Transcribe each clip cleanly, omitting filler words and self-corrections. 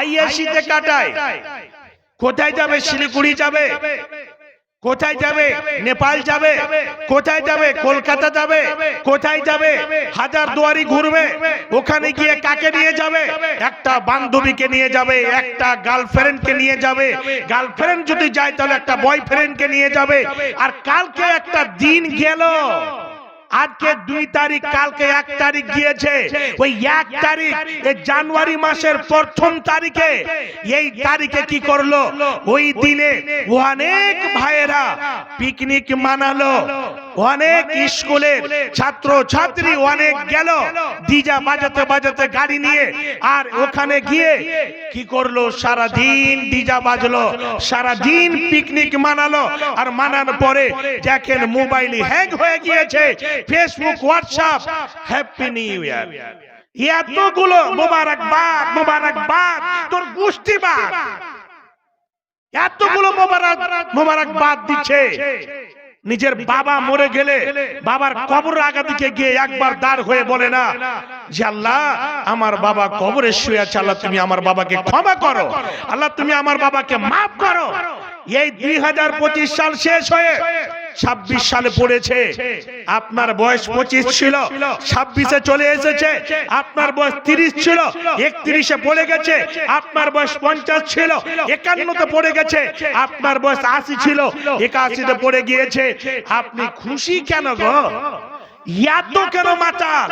আইএসিতে কাটায়। কোথায় যাবে? শিলিগুড়ি যাবে, কোথায় যাবে? নেপাল যাবে, কোথায় যাবে? কলকাতা যাবে, কোথায় যাবে? হাজারদুয়ারি ঘুরবে। ওখানে গিয়ে কাকে নিয়ে যাবে? একটা বান্ধবীকে নিয়ে যাবে, একটা গার্লফ্রেন্ডকে নিয়ে যাবে। গার্লফ্রেন্ড যদি যায় তাহলে একটা বয়ফ্রেন্ডকে নিয়ে যাবে। আর কালকে একটা দিন গেল, আজকে 2 তারিখ, কালকে 1 তারিখ গিয়েছে। ওই 1 তারিখ এই জানুয়ারি মাসের প্রথম তারিখে, এই তারিখে কি করলো? ওই দিনে অনেক ভাইয়েরা পিকনিক মানালো, অনেক স্কুলের ছাত্র ছাত্রী অনেক গেল ডিজে বাজাতে বাজাতে গাড়ি নিয়ে। আর ওখানে গিয়ে কি করলো? সারা দিন ডিজে বাজলো, সারা দিন পিকনিক মানালো। আর মানানোর পরে দেখেন মোবাইল হ্যাং হয়ে গিয়েছে, Facebook, WhatsApp, happy new year, এতগুলো মোবারকবাদ, মোবারকবাদ তোর গোষ্ঠীবাদ, এতগুলো মোবারকবাদ দিচ্ছে। নিজের বাবা মরে গেলে বাবার কবরের আগা দিকে গিয়ে একবার দাঁড় হয়ে বলে না যে আল্লাহ আমার বাবা কবরে শুয়ে আছে, আল্লাহ তুমি আমার বাবাকে ক্ষমা করো, আল্লাহ তুমি আমার বাবাকে মাফ করো। এই 2025 সাল শেষ হয়ে 26 সালে পড়েছে। আপনার বয়স 25 ছিল, 26-এ চলে এসেছে। আপনার বয়স 30 ছিল, 31-এ পড়ে গেছে। আপনার বয়স 50 ছিল, 51-তে পড়ে গেছে। আপনার বয়স 80 ছিল, 81-তে পড়ে গিয়েছে। আপনি খুশি কেন গো? এত কেন মাতাল?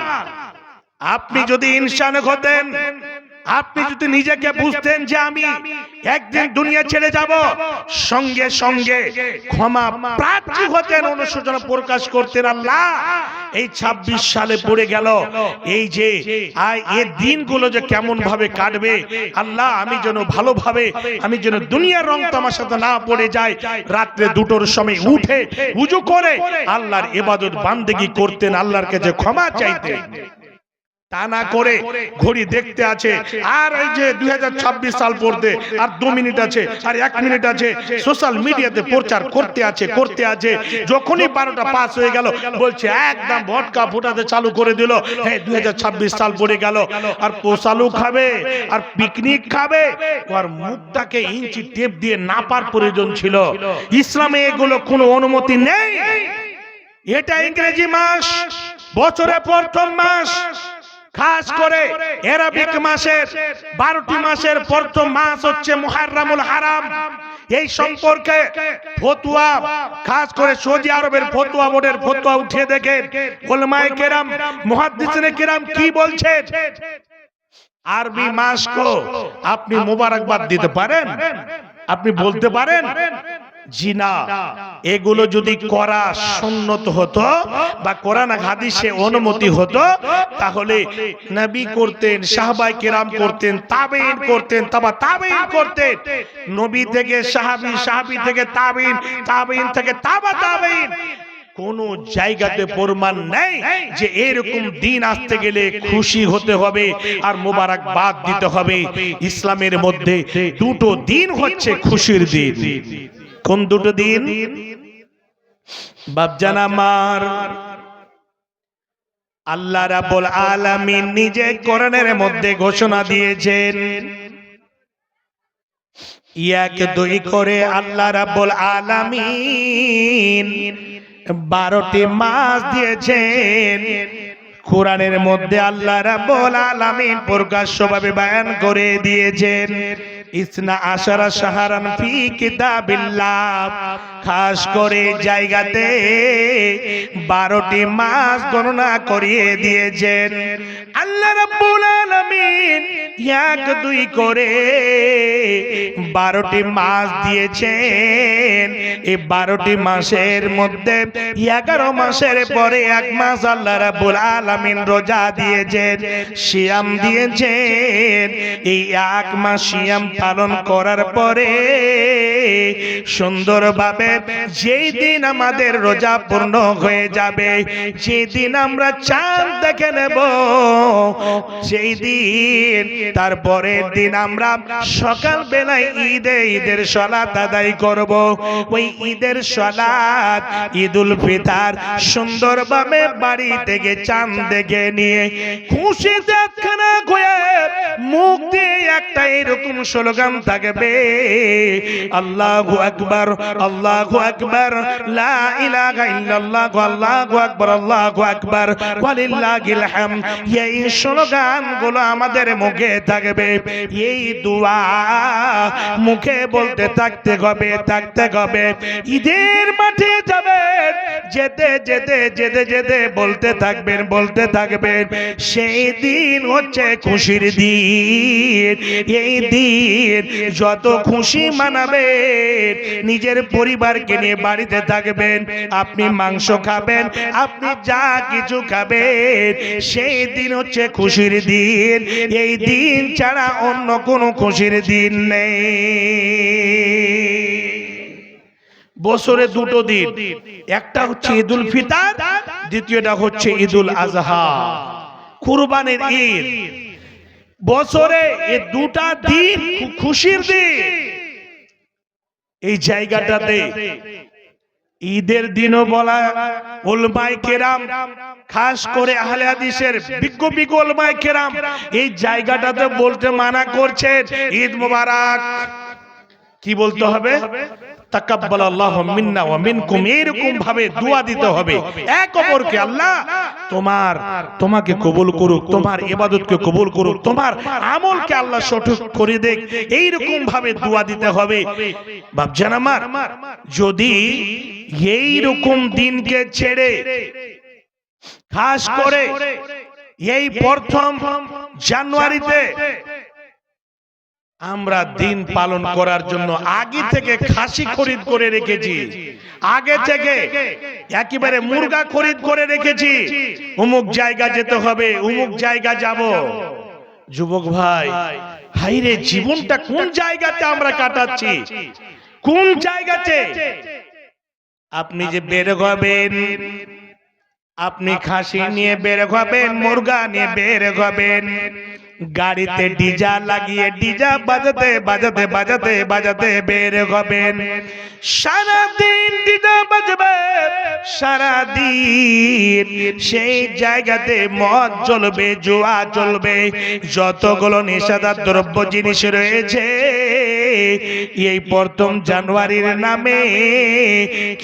আপনি যদি ইনসান হতেন, আপনি যদি নিজেকে বুঝতেন যে আমি একদিন দুনিয়া ছেড়ে যাব, সঙ্গে সঙ্গে ক্ষমা প্রার্থী হতেন, অনুশোচনা প্রকাশ করতেন। আল্লাহ এই 26 সালে পড়ে গেল, এই যে এই দিনগুলো যে কেমন ভাবে কাটবে, আল্লাহ আমি যেন ভালোভাবে, আমি যেন দুনিয়ার রং তামাশাতে না পড়ে যাই। রাত্রে 2টোর সময় উঠে উজু করে আল্লাহর ইবাদত বান্দেগি করতেন, আল্লাহর কাছে ক্ষমা চাইতেন। তা না করে ঘড়ি দেখতে আছে, আর এই যে 2026 সাল পড়তে আর 2 মিনিট আছে, আর 1 মিনিট আছে, সোশ্যাল মিডিয়াতে প্রচার করতে আছে। যখনই 12টা পাস হয়ে গেল বলছে একদম ভটকা ফুটাতে চালু করে দিল। হ্যাঁ 2026 সাল পড়ে গেল, আর পোশালু খাবে আর পিকনিক খাবে। আর মুখটাকে ইঞ্চি টেপ দিয়ে নাপার প্রয়োজন ছিল। ইসলামে এগুলো কোনো অনুমতি নেই। এটা ইংরেজি মাস, বছরের প্রথম মাস, খাস করে আরবিক মাসের 12টি মাসের প্রথম মাস হচ্ছে মুহররমুল হারাম। এই সম্পর্কে ফতোয়া, খাস করে সৌদি আরবের ফতোয়া বোর্ডের ফতোয়া উঠে দেখেন উলামায়ে কেরাম, মুহাদ্দিসিনে কেরাম কি বলছেন। আরবি মাস কো আপনি মোবারকবাদ দিতে পারেন? আপনি বলতে পারেন? জি না। এগুলো যদি করা সুন্নত হতো বা কোরআন হাদিসে অনুমতি হতো, তাহলে নবী করতেন, সাহাবায়ে কেরাম করতেন, তাবেঈন করতেন, তাবেঈন করতেন। নবী থেকে সাহাবী, সাহাবী থেকে তাবেঈন, তাবেঈন থেকে তাবেঈন। কোন জায়গাতে প্রমাণ নেই যে এরকম দিন আসতে গেলে খুশি হতে হবে আর মোবারকবাদ দিতে হবে। ইসলামের মধ্যে 2টো দিন হচ্ছে খুশির দিন। কোন 2টো দিন? বাপজান আমার, আল্লাহ রাব্বুল আলামিন নিজে কোরআনের মধ্যে ঘোষণা দিয়েছেন, 1-2 করে আল্লাহ রাব্বুল আলামিন 12টি মাস দিয়েছেন। কোরআনের মধ্যে আল্লাহ রাব্বুল আলামিন প্রকাশ্যভাবে বয়ান করে দিয়েছেন, ইসনা আশারা শাহরান ফি কিতাবিল্লাহ। খাস করে জায়গাতে 12টি মাস গণনা করিয়ে দিয়েছেন আল্লাহ রাব্বুল আলামিন। 1-2 করে 12টি মাস দিয়েছেন। এই 12টি মাসের মধ্যে 11 মাসের পরে 1 মাস আল্লাহ রাব্বুল আলামিন রোজা দিয়েছেন, সিয়াম দিয়েছেন। এই 1 মাস সিয়াম পালন করার পরে সুন্দরভাবে যেই দিন আমাদের রোজা পূর্ণ হয়ে যাবে, যেদিন আমরা চাঁদ দেখে নেব, সেই দিন তারপরের দিন আমরা সকাল বেলায় ঈদের সালাত আদায় করব। ওই ঈদের সালাত ঈদুল ফিতর সুন্দরভাবে বাড়ি থেকে চাঁদ দেখে নিয়ে খুশিতে একখানা হয়ে মুখ দিয়ে একটা এরকম স্লোগান থাকবে, আল্লাহু আকবার, আল্লাহু আকবার, লা ইলাহা ইল্লাল্লাহ, আল্লাহু আকবার, আল্লাহু আকবার, ওয়ালিল্লাহিল হামদ। এই স্লোগানগুলো আমাদের মুখে থাকবে, এই দোয়া মুখে বলতে থাকতে হবে। ঈদের মাঠে যাবেন, যেতে যেতে যেতে যেতে বলতে থাকবেন সেই দিন হচ্ছে খুশির দিন। এই দিন যত খুশি মানাবেন, নিজের পরিবারকে নিয়ে বাড়িতে থাকবেন, আপনি মাংস খাবেন, আপনি যা কিছু খাবেন, সেই দিন হচ্ছে খুশির দিন। এই দিন ছাড়া অন্য কোনো খুশির দিন নেই। বছরে দুটো দিন, একটা হচ্ছে ঈদুল ফিতর, দ্বিতীয়টা হচ্ছে ঈদুল আজহা, কুরবানির ঈদ। বছরে এই দুটা দিন খুশির দিন। এই জায়গাটাতে ঈদের দিনও বলা উলামায়ে কেরাম, খাস করে আহলে হাদিসের বিজ্ঞ উলামায়ে কেরাম এই জায়গাটাতে বলতে মানা করছেন ঈদ মোবারক। কি বলতে হবে? তাকাব্বালাল্লাহু মিন্না ওয়া মিনকুম, এরকম ভাবে দোয়া দিতে হবে এক অপরকে, আল্লাহ তোমাকে কবুল করুক, তোমার ইবাদতকে কবুল করুক, তোমার আমলকে আল্লাহ সঠিক করে দেখ, এইরকম ভাবে দোয়া দিতে হবে। বাপজান আমার, যদি এইরকম দিনকে ছেড়ে খাস করে এই প্রথম জানুয়ারিতে আমরা দিন পালন করার জন্য আগে থেকে খাসি খরিদ করে রেখেছি, আগে থেকে একেবারে মুরগা খরিদ করে রেখেছি, অমুক জায়গা যেতে হবে, অমুক জায়গা যাব। যুবক ভাই, হাইরে জীবনটা কোন জায়গাতে আমরা কাটাচ্ছি, কোন জায়গাতে? আপনি যে বের হবেন, আপনি খাসি নিয়ে বের হবেন, মুরগা নিয়ে বের হবেন, গাড়িতে ডিজা লাগিয়ে ডিজা বাজাতে বাজাতে বাজাতে বাজাতে বের হবেন। সারাদিন ডিজা বাজবে, সারাদিন সেই জায়গাতে মদ চলবে, জুয়া চলবে, যতগুলো নেশাদার দ্রব্য জিনিস রয়েছে। এই প্রথম জানুয়ারির নামে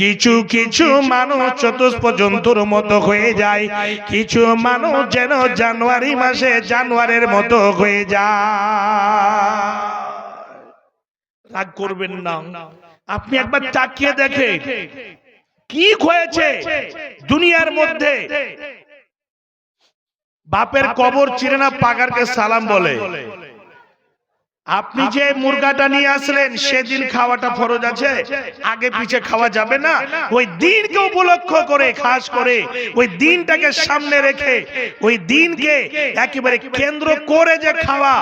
কিছু কিছু মানুষ চতুষ্প জন্তুর মতো হয়ে যায়, কিছু মানুষ যেন জানুয়ারি মাসে জানুয়ারের মতো হয়ে যায়। রাগ করবেন না, আপনি একবার তাকিয়ে দেখেন কি হয়েছে দুনিয়ার মধ্যে। বাপের কবর চিরে না পাগারকে সালাম বলে। আপনি যে মুরগাটা নিয়ে আসলেন, সেদিন খাওয়াটা ফরজ আছে, আগে পিছে খাওয়া যাবে না। ওই দিনকে উপলক্ষ করে, খাস করে ওই দিনটাকে সামনে রেখে, ওই দিনকে একেবারে কেন্দ্র করে যে খাওয়া,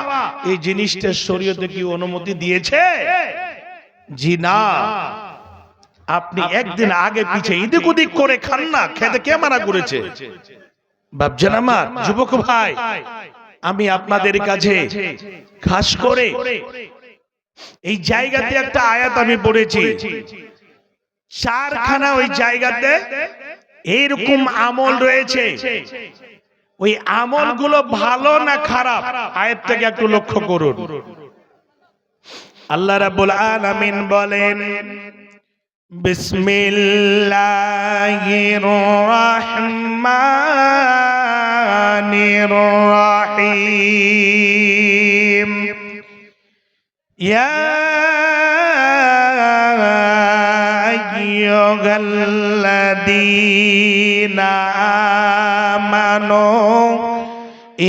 এই জিনিসটা শরীয়তে কি অনুমতি দিয়েছে? জি না। আপনি একদিন আগে পিছে এদিক ওদিক করে খান না, খেতে কে মানা করেছে? ভাবছেন আমার যুবক ভাই, আমি আপনাদের কাছে খাস করে এই জায়গাতে একটা আয়াত আমি পড়েছি, চারখানা ওই জায়গাতে এইরকম আমল রয়েছে। ওই আমলগুলো ভালো না খারাপ, আয়াতটাকে একটু লক্ষ্য করুন। আল্লাহ রাব্বুল আলামিন বলেন, বিসমিল্লাহির রাহমানির রাহিম, ইয়া আইয়ুহাল্লাযীনা আমানু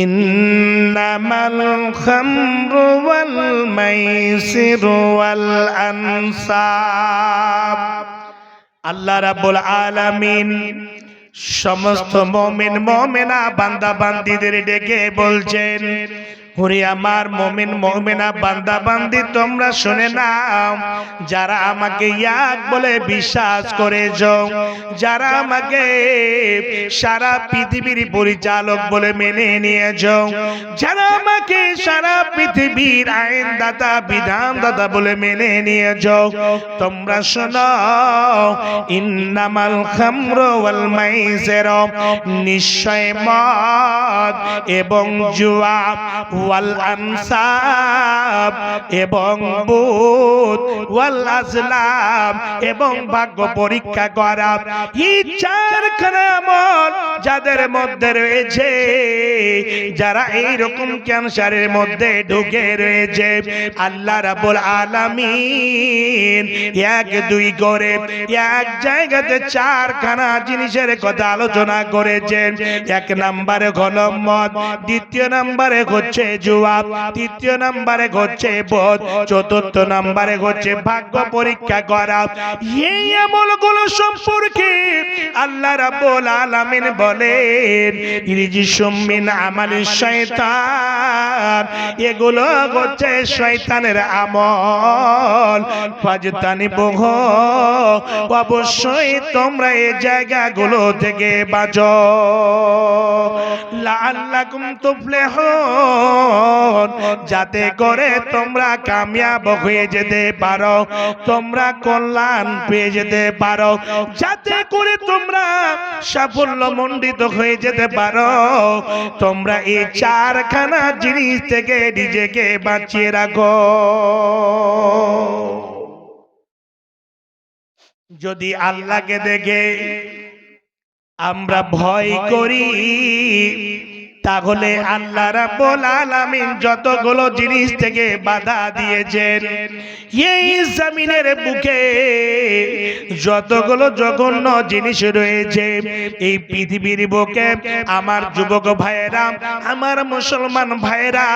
ইন্নামাল খামরু ওয়াল মাইসিরু ওয়াল আনসাব। আল্লাহ রাব্বুল আলামিন সমস্ত মুমিন মুমিনা বান্দা বান্দীদের ডেকে বলছেন, ওরে আমার মুমিন মুমিনা বান্দা বান্দি তোমরা শুনে নাও, যারা আমাকে এক বলে বিশ্বাস করেছো, যারা আমাকে সারা পৃথিবীর পরিচালক বলে মেনে নিয়েছো, যারা আমাকে সারা পৃথিবীর আইনদাতা বিধানদাতা বলে মেনে নিয়েছো, তোমরা শোনো, ইন্নামাল খামরু ওয়াল মাইসির, নিশ্চয় মদ এবং জুয়া, ওয়াল আনসাব এবং বুত, ওয়াল আজলাম এবং ভাগ্য পরীক্ষা করা, এই চারখানা আমল যাদের মধ্যে রয়েছে, যারা এই রকম ক্যান্সারের মধ্যে ঢুকে রয়েছে, আল্লাহ রাব্বুল আলামিন এক দুই করে এক জায়গাতে চারখানা জিনিসের কথা আলোচনা করেছেন। এক নম্বরে হলো মদ, দ্বিতীয় নম্বরে হচ্ছে জুয়া, তৃতীয় নম্বরে হচ্ছে বোধ, চতুর্থ নম্বরে হচ্ছে ভাগ্য পরীক্ষা করা। এই আমলগুলো সম্পর্কে আল্লাহ রাব্বুল আলামিন বলেন, রিজিসুম মিন আমালিশ শয়তান, এগুলো হচ্ছে শয়তানের আমল, ফাজতানিবুহু, অবশ্যই তোমরা এই জায়গাগুলো থেকে বাঁচো, লাআল্লাকুম তুফলিহুন, যাতে করে তোমরা কামিয়াব হয়ে যেতে পারো, তোমরা কল্যাণ পেয়ে যেতে পারো, যাতে করে তোমরা সাফল্যমণ্ডিত হয়ে যেতে পারো। তোমরা এই চারখানা জিনিস থেকে নিজেকে বাঁচিয়ে রাখো। যদি আল্লাহকে দেখে আমরা ভয় করি, তাহলে আল্লাহ রাব্বুল আলামিন যতগুলো জিনিস থেকে বাধা দিয়েছেন, এই জমিনের বুকে যতগুলো জঘন্য জিনিস রয়েছে, এই পৃথিবীর বুকে আমার যুবক ভাইয়েরা, আমার মুসলমান ভাইয়েরা,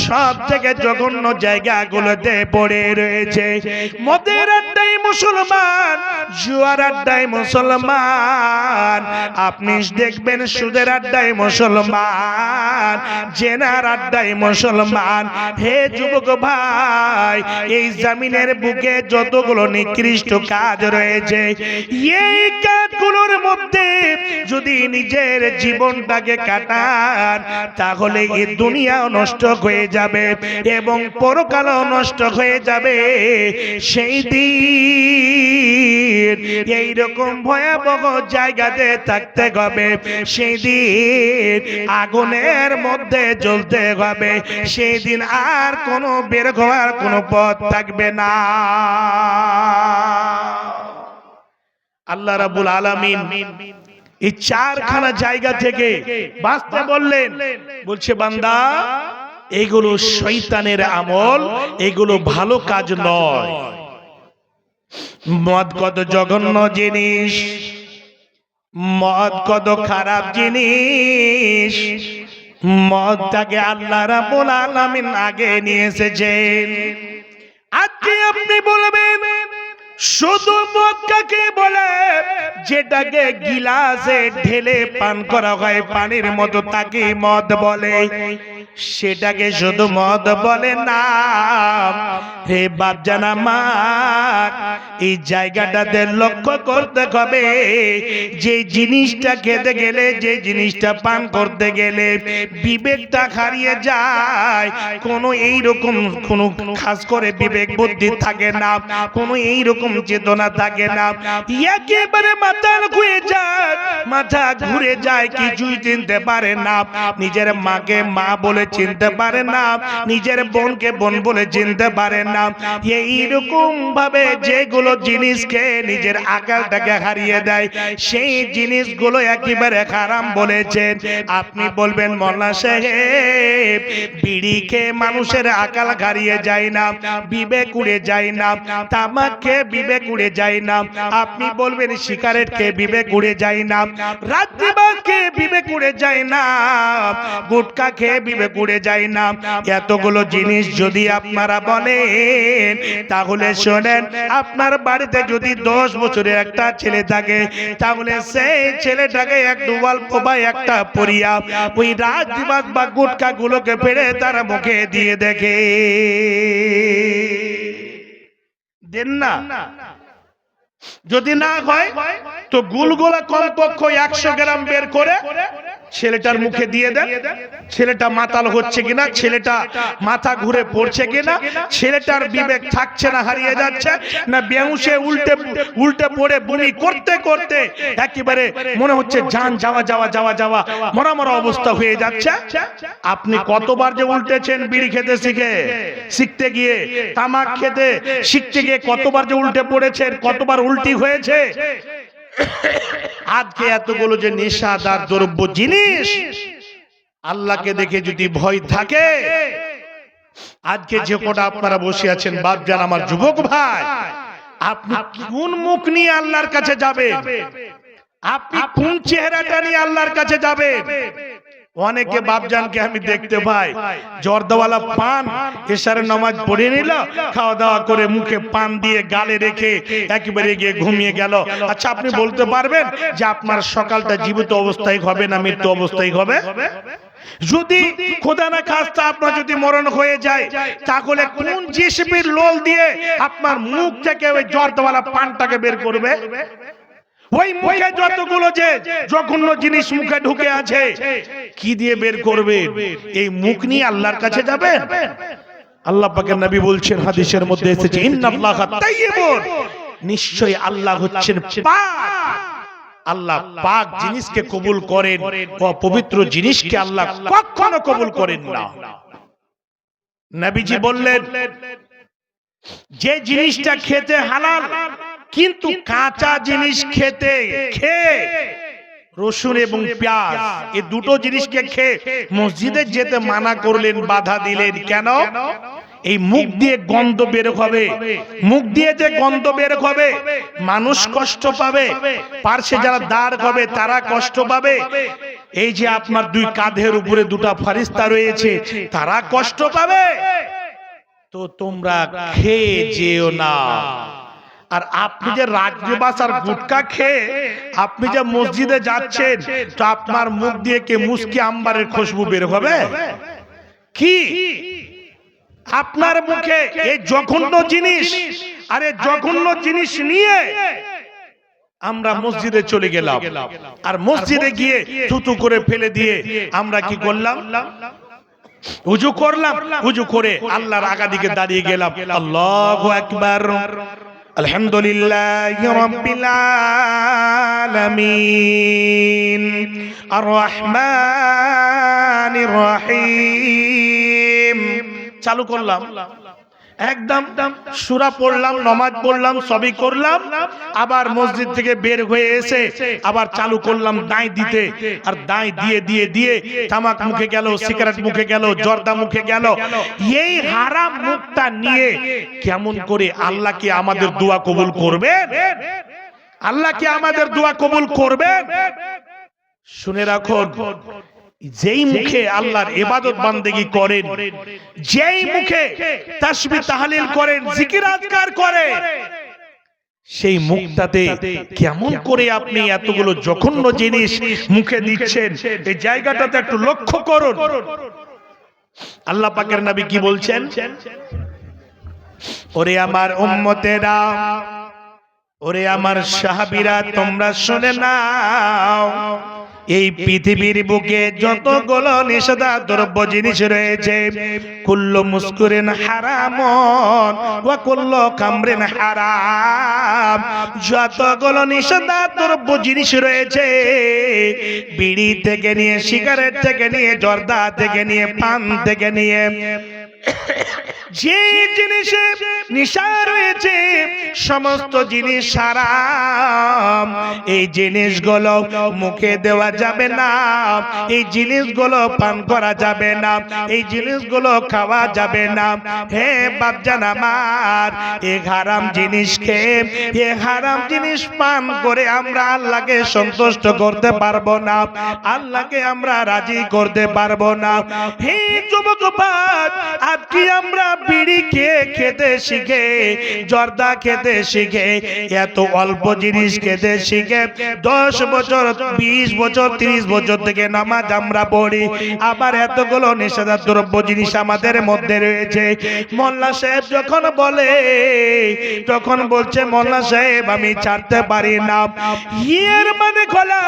সব থেকে জঘন্য জায়গাগুলোতে পড়ে রয়েছে। মদের আড্ডায় মুসলমান, জুয়ার আড্ডায় মুসলমান, আপনি দেখবেন সুদের আড্ডায় মুসলমান, জেনার আড্ডায় মুসলমান। হে যুবক ভাই, এই জমিনের বুকে যতগুলো নিকৃষ্ট কাজ রয়েছে, এই কাজগুলোর মধ্যে যদি নিজের জীবনটাকে কাটান, তাহলে এই দুনিয়াও নষ্ট হয়ে যাবে এবং পরকালও নষ্ট হয়ে যাবে। সেই দিন এইরকম ভয়াবহ জায়গাতে থাকতে হবে, সেই দিন আগুনের মধ্যে জ্বলতে হবে, সেই দিন আর কোনো বের হওয়ার কোনো পথ থাকবে না। আল্লাহ রাব্বুল আলামিন এই চারখানা জায়গা থেকে বাঁচতে বললেন। বলছে, বান্দা, এগুলো শয়তানের আমল, এগুলো ভালো কাজ নয়। মদ কত জঘন্য জিনিস, মদ কত খারাপ জিনিস, মদটাকে আল্লাহ রাব্বুল আলামিন আগে নিয়ে এসেছেন। আজকে আপনি বলবেন শুধু মদ কাকে বলে? যেটাকে গিলাসে ঢেলে পান করা হয় পানির মতো, তাকে মদ বলে। সেটাকে শুধু মদ বলে না। হে বাপজান আমার, এই জায়গাটাতে লক্ষ্য করতে হবে, যে জিনিসটা খেতে গেলে, যে জিনিসটা পান করতে গেলে বিবেকটা হারিয়ে যায়, কোনো এইরকম কোনো খাস করে বিবেক বুদ্ধি থাকে না, কোনো এইরকম চেতনা থাকে না, একেবারে মাথা ঘুরে যায়, মাথা ঘুরে যায়, কিছুই চিনতে পারে না। নিজের মাকে মা বলে চিনতে পারে না, নিজের বোনকে বোন বলে চিনতে পারে না। এইরকম ভাবে যেগুলো জিনিসকে নিজের আকালটাকে হারিয়ে দেয়, সেই জিনিসগুলো একেবারে হারাম বলেছেন। আপনি বলবেন, মোল্লা সাহেব, বিড়ি খেয়ে মানুষের আকাল হারিয়ে যায় না, বিবেক উড়ে যায় না, তামাক খেয়ে বিবেক উড়ে যায় না। আপনি বলবেন, সিগারেট খেয়ে বিবেক উড়ে যায় না, রাত্রিবাস খেয়ে বিবেক উড়ে যায় না, গুটকা খেয়ে বিবেক পড়ে যায় না। এতগুলো জিনিস যদি আপনারা বলেন তাহলে শোনেন, আপনার বাড়িতে যদি 10 বছরের একটা ছেলে থাকে তাহলে সেই ছেলেটাকে একটু অল্প বা একটা পরিয়া ওই রাত দিবাস বা গুটকা গুলোকে ফেড়ে তার মুখে দিয়ে দেখে দেন না। যদি না হয় তো গুলগুলা কমপক্ষে 100 গ্রাম বের করে ছেলেটার মুখে দিয়ে দেন। ছেলেটা মাতাল হচ্ছে কিনা, ছেলেটা মাথা ঘুরে পড়ছে কিনা, ছেলেটার বিবেক থাকছে না হারিয়ে যাচ্ছে না বেহুশে উল্টে পড়ে বমি করতে করতে একেবারে মনে হচ্ছে জান যাওয়া যাওয়া যাওয়া যাওয়া মরা মরা অবস্থা হয়ে যাচ্ছে। আপনি কতবার যে উল্টেছেন বিড়ি খেতে শিখতে গিয়ে, তামাক খেতে শিখতে গিয়ে কতবার যে উল্টে পড়েছেন, কতবার উল্টি হয়েছে। আজকে এতগুলো যে নেশাদার দ্রব্য জিনিস, আল্লাহকে দেখে যদি ভয় থাকে, আজকে যে কটা আপনারা বসে আছেন বাপজান আমার যুবক ভাই, আপনি কোন মুখ নিয়ে আল্লাহর কাছে যাবে? আপনি কোন চেহারাটা নিয়ে আল্লাহর কাছে যাবে? অনেকে বাপজানকে আমি দেখতে পাই জর্দাওয়ালা পান এশারের নামাজ পড়ে নিল, খাওয়া দাওয়া করে মুখে পান দিয়ে গালে রেখে একেবারে গিয়ে ঘুমিয়ে গেল। আচ্ছা, আপনি বলতে পারবেন যে আপনার সকালটা জীবিত অবস্থায় হবে না মৃত্যু অবস্থায় হবে? যদি খোদা না খাস্তা আপনার যদি মরণ হয়ে যায়, তাহলে কোন জিসিবির লোল দিয়ে আপনার মুখ থেকে ওই জর্দাওয়ালা পানটাকে বের করবে? ওই মুখে যতগুলো যে জঘন্য জিনিস মুখে ঢুকে আছে কি দিয়ে বের করবে? এই মুখ নিয়ে আল্লাহর কাছে যাবে? আল্লাহ পাকের নবী বলছেন, হাদিসের মধ্যে এসেছে, ইন্নাল্লাহা তাইয়্যিবুন, নিশ্চয়ই আল্লাহ হচ্ছেন পাক। আল্লাহ পাক জিনিসকে কবুল করেন, অপবিত্র জিনিসকে আল্লাহ কখনো কবুল করেন না। নবীজি বললেন, যে জিনিসটা খেতে হালাল কিন্তু কাঁচা জিনিস খেয়ে রসুন এবং পেঁয়াজ এই দুটো জিনিসকে খেয়ে মসজিদে যেতে মানা করলেন, বাধা দিলেন। কেন? এই মুখ দিয়ে গন্ধ বের হবে, মুখ দিয়ে যে গন্ধ বের হবে মানুষ কষ্ট পাবে, পার্শ্বে যারা দাঁড় হবে তারা কষ্ট পাবে, এই যে আপনার দুই কাঁধের উপরে দুটো ফেরেশতা রয়েছে তারা কষ্ট পাবে। তো তোমরা খেয়ে যেও না। আর আপনি যে রাজনিবাস আর গুটকা খেয়ে আপনি যে মসজিদে যাচ্ছেন, তো আপনার মুখ দিয়ে কে মুস্কি আম্বারের খুশবু বের হবে কি? আপনার মুখে এই জঘন্য জিনিস, আরে জঘন্য জিনিস নিয়ে আমরা মসজিদে চলে গেলাম, আর মসজিদে গিয়ে থুতু করে ফেলে দিয়ে আমরা কি করলাম? উজু করলাম, উজু করে আল্লাহর আগা দিকে দাঁড়িয়ে গেলাম, আল্লাহু আকবার, আলহামদুলিল্লাহি রাব্বিল আলামিন, আর রহমানির রহিম চালু করলাম, একদম সূরা পড়লাম, নামাজ পড়লাম, সবই করলাম, আবার মসজিদ থেকে বের হয়ে এসে আবার চালু করলাম দাঁই দিতে, আর দাঁই দিয়ে দিয়ে দিয়ে তামাক মুখে গেল, সিগারেট মুখে গেল, জর্দা মুখে গেল। এই হারাম মুখটা নিয়ে কেমন করে আল্লাহ কি আমাদের দোয়া কবুল করবেন? আল্লাহ কি আমাদের দোয়া কবুল করবেন? শুনে রাখুন, যেই মুখে আল্লাহর ইবাদত বান্দেগি করেন, যেই মুখে তাসবিহ তাহলিল করেন, জিকির আজকার করেন, সেই মুখটাতে কেমন করে আপনি এতগুলো জঘন্য জিনিস মুখে দিচ্ছেন, এই জায়গাটাতে একটু লক্ষ্য করুন। আল্লাহ পাকের নবী কি বলছেন? ওরে আমার উম্মতেরা, ওরে আমার সাহাবীরা, তোমরা শুনে নাও, এই পৃথিবীর বুকে যতগুলো নিষেধাজ্ঞা দ্রব্য জিনিস রয়েছে, কুল্লু মুসকুরিন হারামুন ওয়া কুল্লু খামরিন হারাম, যতগুলো নিষেধাজ্ঞা দ্রব্য জিনিস রয়েছে, বিড়ি থেকে নিয়ে, সিগারেট থেকে নিয়ে, জর্দা থেকে নিয়ে, পান থেকে নিয়ে, যে জিনিসে নেশা রয়েছে সমস্ত জিনিস হারাম, এই জিনিসগুলো মুখে দেওয়া যাবে না, এই জিনিসগুলো পান করা যাবে না, এই জিনিসগুলো খাওয়া যাবে না। হে বাপজান আমার, এই হারাম জিনিস খেয়ে, এই হারাম জিনিস পান করে আমরা আল্লাহকে সন্তুষ্ট করতে পারবো না, আল্লাহকে আমরা রাজি করতে পারবো না। হে যুবক ভাই, আজকে আমরা বিড়ি খেতে শিখে, জর্দা খেতে শিখে, এত অল্প জিনিস খেতে শিখে 10 বছর 20 বছর 30 বছর থেকে নামাজ আমরা পড়ি, আবার এতগুলো নেশাদার দ্রব্য জিনিস আমাদের মধ্যে রয়েছে। মোল্লা সাহেব যখন বলে, তখন বলছে মোল্লা সাহেব আমি ছাড়তে পারি না। এর মানে হলো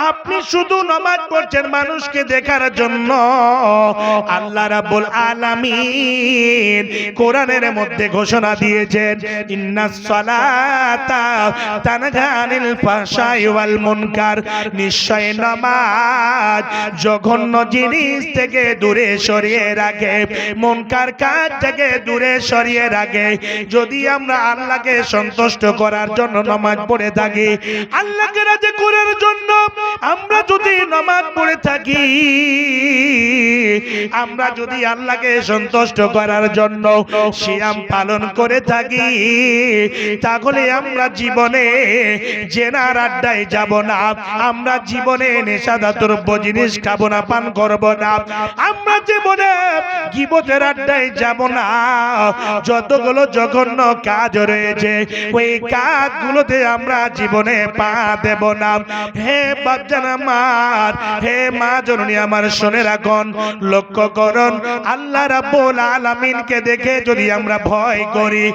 আপনি শুধু নামাজ পড়ছেন মানুষকে দেখার জন্য। আল্লাহ রাব্বুল আলামিন কোরআনের মধ্যে ঘোষণা দিয়েছেন, ইন্নাস সালাতা তানহা আনিল ফাহশাই ওয়াল মুনকার, নিশ্চয় নামাজ জঘন্য জিনিস থেকে দূরে সরিয়ে রাখে, মুনকার কাজ থেকে দূরে সরিয়ে রাখে। যদি আমরা আল্লাহকে সন্তুষ্ট করার জন্য নামাজ পড়ে থাকি, আল্লাহকে রাজি করার জন্য আমরা যদি নামাজ পড়ে থাকি, আমরা যদি আল্লাহকে সন্তুষ্ট করার জন্য সিয়াম পালন করে থাকি, তাহলে আমরা জীবনে জেনার আড্ডায় যাব না, আমরা জীবনে নেশাদার দ্রব্য জিনিস খাবো না, পান করব না, আমরা জীবনে গীবতের আড্ডায় যাব না। যতগুলো জঘন্য কাজ রয়েছে ওই কাজগুলোতে আমরা জীবনে পা দেব না। হে বাপজান আমার, হে মা জননী আমার, শুনে রাখুন, লক্ষ্য করুন, আল্লাহ রাব্বুল আলামিনকে দেখে যদি আমরা ভয় করি,